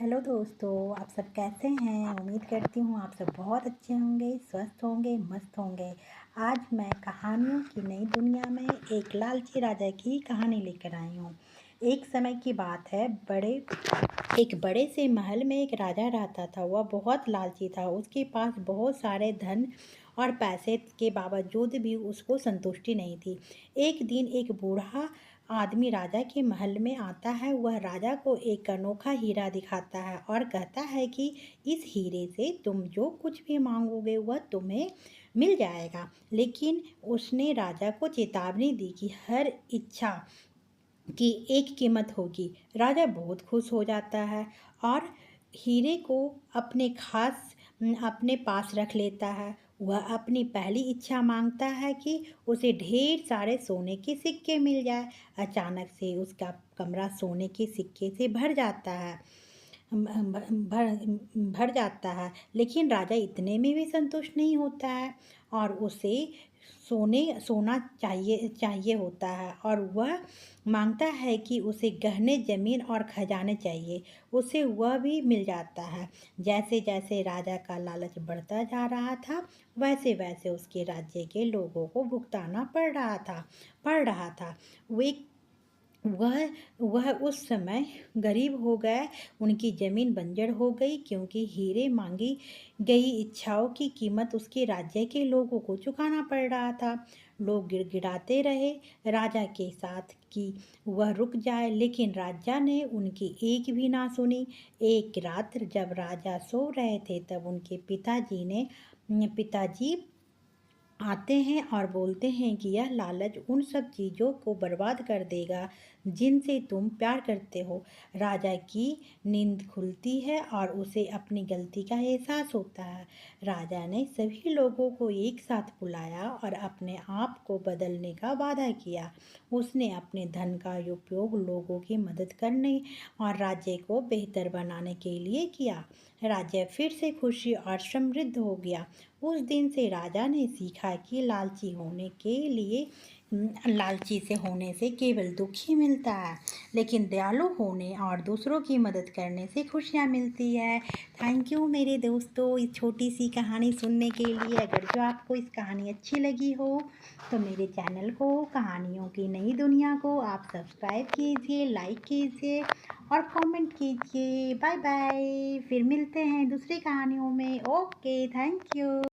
Hello दोस्तों, आप सब कैसे हैं। उम्मीद करती हूँ आप सब बहुत अच्छे होंगे, स्वस्थ होंगे, मस्त होंगे। आज मैं कहानियों की नई दुनिया में एक लालची राजा की कहानी लेकर आई हूँ। एक समय की बात है, एक बड़े से महल में एक राजा रहता था। वह बहुत लालची था। उसके पास बहुत सारे धन और पैसे के बावजूद भी उसको संतुष्टि नहीं थी। एक दिन एक बूढ़ा आदमी राजा के महल में आता है। वह राजा को एक अनोखा हीरा दिखाता है और कहता है कि इस हीरे से तुम जो कुछ भी मांगोगे वह तुम्हें मिल जाएगा। लेकिन उसने राजा को चेतावनी दी कि हर इच्छा की एक कीमत होगी। राजा बहुत खुश हो जाता है और हीरे को अपने पास रख लेता है। वह अपनी पहली इच्छा मांगता है कि उसे ढेर सारे सोने के सिक्के मिल जाए। अचानक से उसका कमरा सोने के सिक्के से भर जाता है। भर भर जाता है। लेकिन राजा इतने में भी संतुष्ट नहीं होता है और उसे सोना चाहिए होता है। और वह मांगता है कि उसे गहने, जमीन और खजाने चाहिए। उसे वह भी मिल जाता है। जैसे जैसे राजा का लालच बढ़ता जा रहा था, वैसे वैसे उसके राज्य के लोगों को भुगताना पड़ रहा था। वे वह उस समय गरीब हो गए। उनकी जमीन बंजर हो गई क्योंकि हीरे मांगी गई इच्छाओं की कीमत उसके राज्य के लोगों को चुकाना पड़ रहा था। लोग गिड़गिड़ाते रहे राजा के साथ कि वह रुक जाए, लेकिन राजा ने उनकी एक भी ना सुनी। एक रात जब राजा सो रहे थे तब उनके पिताजी आते हैं और बोलते हैं कि यह लालच उन सब चीज़ों को बर्बाद कर देगा जिनसे तुम प्यार करते हो। राजा की नींद खुलती है और उसे अपनी गलती का एहसास होता है। राजा ने सभी लोगों को एक साथ बुलाया और अपने आप को बदलने का वादा किया। उसने अपने धन का उपयोग लोगों की मदद करने और राज्य को बेहतर बनाने के लिए किया। राज्य फिर से खुशी और समृद्ध हो गया। उस दिन से राजा ने सीखा कि लालची से होने से केवल दुख ही मिलता है, लेकिन दयालु होने और दूसरों की मदद करने से खुशियाँ मिलती है। थैंक यू मेरे दोस्तों इस छोटी सी कहानी सुनने के लिए। अगर जो आपको इस कहानी अच्छी लगी हो तो मेरे चैनल को, कहानियों की नई दुनिया को आप सब्सक्राइब कीजिए, लाइक कीजिए और कमेंट कीजिए। Bye bye. फिर मिलते हैं दूसरी कहानियों में। Okay, thank you.